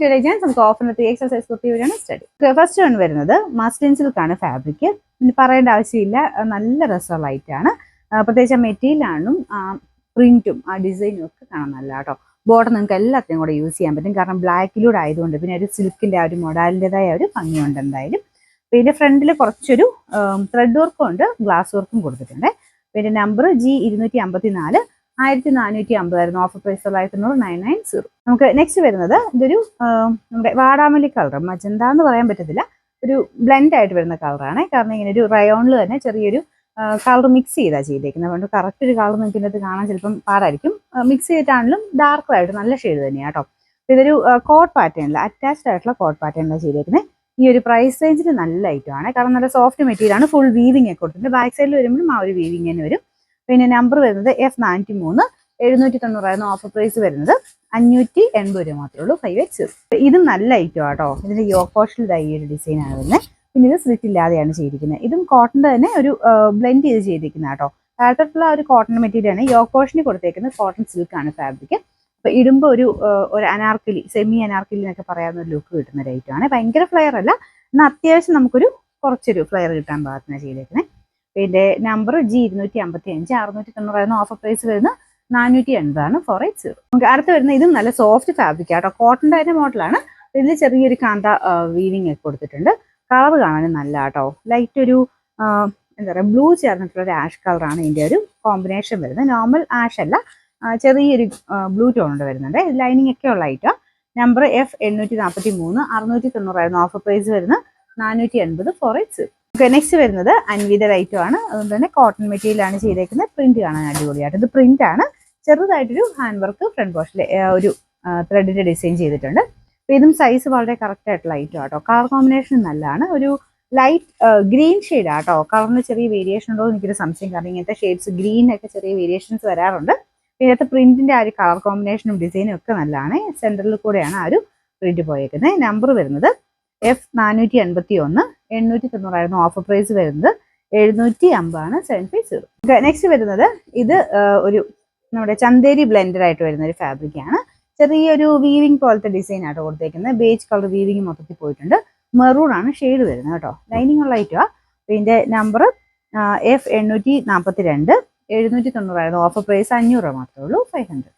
നമുക്ക് ഓഫറിനകത്ത് എക്സസൈസ് കുർത്തി വരെയാണ് study. First one വരുന്നത് മസ്ലിൻ സിൽക്കാണ് ഫാബ്രിക്. പിന്നെ പറയേണ്ട ആവശ്യമില്ല, നല്ല രസമുള്ള ഐറ്റാണ്. പ്രത്യേകിച്ച് മെറ്റീരിയലാണും പ്രിന്റും ആ ഡിസൈനും ഒക്കെ കാണാൻ നല്ല കേട്ടോ. ബോർഡർ നിങ്ങൾക്ക് എല്ലാത്തിനും കൂടെ യൂസ് ചെയ്യാൻ പറ്റും, കാരണം ബ്ലാക്കിലൂടെ ആയതുകൊണ്ട്. പിന്നെ ഒരു സിൽക്കിൻ്റെ ആ ഒരു മൊഡാലിൻ്റെതായ ഒരു ഭംഗിയുണ്ട് എന്തായാലും. പിന്നെ ഫ്രണ്ടിൽ കുറച്ചൊരു ത്രെഡ് വർക്കും ഉണ്ട്, ഗ്ലാസ് വർക്കും കൊടുത്തിട്ടുണ്ട്. പിന്നെ നമ്പർ G254 1450 ഓഫർ പ്രൈസ് 990. നമുക്ക് നെക്സ്റ്റ് വരുന്നത് ഇതൊരു നമ്മുടെ വാടാമല്ലി കളർ, മജന്ത എന്ന് പറയാൻ പറ്റത്തില്ല, ഒരു ബ്ലെൻഡ് ആയിട്ട് വരുന്ന കളറാണ്. കാരണം ഇങ്ങനെ ഒരു റയോണിൽ തന്നെ ചെറിയൊരു കളർ മിക്സ് ചെയ്തിരിക്കുന്നത്. അതുകൊണ്ട് കറക്റ്റ് ഒരു കളർ നിങ്ങൾക്ക് ഇതിനകത്ത് കാണാൻ ചിലപ്പം പാടായിരിക്കും. മിക്സ് ചെയ്തിട്ടാണെങ്കിലും ഡാർക്കായിട്ട് നല്ല ഷെയ്ഡ് തന്നെയാണ് കേട്ടോ. ഇതൊരു കോട്ട് പാറ്റേണിൽ അറ്റാച്ച്ഡ് ആയിട്ടുള്ള കോട്ട് പാറ്റേണിലാണ് ചെയ്തേക്കുന്നത്. ഈ ഒരു പ്രൈസ് റേഞ്ചിൽ നല്ല ഐറ്റമാണ്, കാരണം നല്ല സോഫ്റ്റ് മെറ്റീരിയൽ ആണ്. ഫുൾ വീവിങ് ഒക്കെ കൊടുത്തിട്ടുണ്ട്. ബാക്ക് സൈഡിൽ വരുമ്പോഴും ആ ഒരു വീവിങ് തന്നെ വരും. പിന്നെ നമ്പർ വരുന്നത് F93 790 ഓഫർ പ്രൈസ് വരുന്നത് 580 രൂപ മാത്രമേ ഉള്ളൂ. 5X. ഇതും നല്ല ഐറ്റം ആട്ടോ. ഇതിന്റെ യോക്കോഷിൽ ഈ ഒരു ഡിസൈൻ ആണ് വരുന്നത്. പിന്നെ ഇത് സ്ലിറ്റ് ഇല്ലാതെയാണ് ചെയ്തിരിക്കുന്നത്. ഇതും കോട്ടന്റെ തന്നെ ഒരു ബ്ലെൻഡ് ചെയ്ത് ചെയ്തിരിക്കുന്ന കേട്ടോ. താഴത്തുള്ള ഒരു കോട്ടൺ മെറ്റീരിയൽ ആണ്. യോക്കോഷിന് കൊടുത്തേക്കുന്നത് കോട്ടൺ സിൽക്കാണ് ഫാബ്രിക്. അപ്പൊ ഇടുമ്പോൾ ഒരു അനാർക്കലി, സെമി അനാർക്കലി എന്നൊക്കെ പറയാവുന്ന ഒരു ലുക്ക് കിട്ടുന്ന ഒരു ഐറ്റം ആണ്. ഭയങ്കര ഫ്ലെയർ അല്ല, എന്നാൽ അത്യാവശ്യം നമുക്കൊരു കുറച്ചൊരു ഫ്ലെയർ കിട്ടാൻ പാകത്തിന് ചെയ്തേക്കുന്നത്. പിന്നെ നമ്പർ G255 690 ഓഫർ പ്രൈസ് വരുന്ന 480 4X. നമുക്ക് അടുത്ത് വരുന്ന ഇതും നല്ല സോഫ്റ്റ് ഫാബ്രിക് ആട്ടോ. കോട്ടന്റെ തന്നെ മോഡലാണ്. ഇതിൽ ചെറിയൊരു കാന്ത വീവിങ് ഒക്കെ കൊടുത്തിട്ടുണ്ട്. കളർ കാണാനും നല്ല കേട്ടോ. ലൈറ്റ് ഒരു എന്താ പറയുക, ബ്ലൂ ചേർന്നിട്ടുള്ള ഒരു ആഷ് കളറാണ് ഇതിൻ്റെ ഒരു കോമ്പിനേഷൻ വരുന്നത്. നോർമൽ ആഷ് അല്ല, ചെറിയൊരു ബ്ലൂ ടോൺ വരുന്നുണ്ട്. ലൈനിങ് ഒക്കെ ഉള്ള item. Number F843 690 offer price വരുന്ന 480 4X. നെക്സ്റ്റ് വരുന്നത് അൻവിതയുടെ ഐറ്റം ആണ്. അതുകൊണ്ട് തന്നെ കോട്ടൺ മെറ്റീരിയൽ ആണ് ചെയ്തേക്കുന്നത്. പ്രിന്റ് കാണാൻ അടിപൊളിയായിട്ട്. ഇത് പ്രിന്റ് ആണ്. ചെറുതായിട്ടൊരു ഹാൻഡ് വർക്ക് ഫ്രണ്ട് പോർഷനിൽ ഒരു ത്രെഡിന്റെ ഡിസൈൻ ചെയ്തിട്ടുണ്ട്. അപ്പൊ ഇതും സൈസ് വളരെ കറക്റ്റ് ആയിട്ടുള്ള ഐറ്റം ആട്ടോ. കളർ കോമ്പിനേഷൻ നല്ലതാണ്. ഒരു ലൈറ്റ് ഗ്രീൻ ഷെയ്ഡ് ആട്ടോ. കളറിന് ചെറിയ വേരിയേഷൻ ഉണ്ടോ എന്ന് എനിക്കൊരു സംശയം, കാരണം ഇങ്ങനത്തെ ഷെയ്ഡ്സ് ഗ്രീനൊക്കെ ചെറിയ വേരിയേഷൻസ് വരാറുണ്ട്. ഇതിനകത്ത് പ്രിന്റിന്റെ ആ ഒരു കളർ കോമ്പിനേഷനും ഡിസൈനും ഒക്കെ നല്ലതാണ്. സെന്ററിൽ കൂടെയാണ് ആ ഒരു പ്രിന്റ് പോയേക്കുന്നത്. നമ്പർ വരുന്നത് F481 890 ഓഫർ പ്രൈസ് വരുന്നത് 750 750. നെക്സ്റ്റ് വരുന്നത് ഇത് ഒരു നമ്മുടെ ചന്തേരി ബ്ലെൻഡഡ് ആയിട്ട് വരുന്ന ഒരു ഫാബ്രിക് ആണ്. ചെറിയൊരു വീവിങ് പോലത്തെ ഡിസൈൻ ആട്ടോ കൊടുത്തേക്കുന്നത്. ബേജ് കളർ വീവിങ് മൊത്തത്തിൽ പോയിട്ടുണ്ട്. മെറൂൺ ആണ് ഷെയ്ഡ് വരുന്നത് കേട്ടോ. ലൈനിങ് ഉള്ള ഐറ്റമാണ്. ഇതിന്റെ നമ്പർ F842 790 ഓഫർ പ്രൈസ് 500 മാത്രമേ ഉള്ളൂ. 500.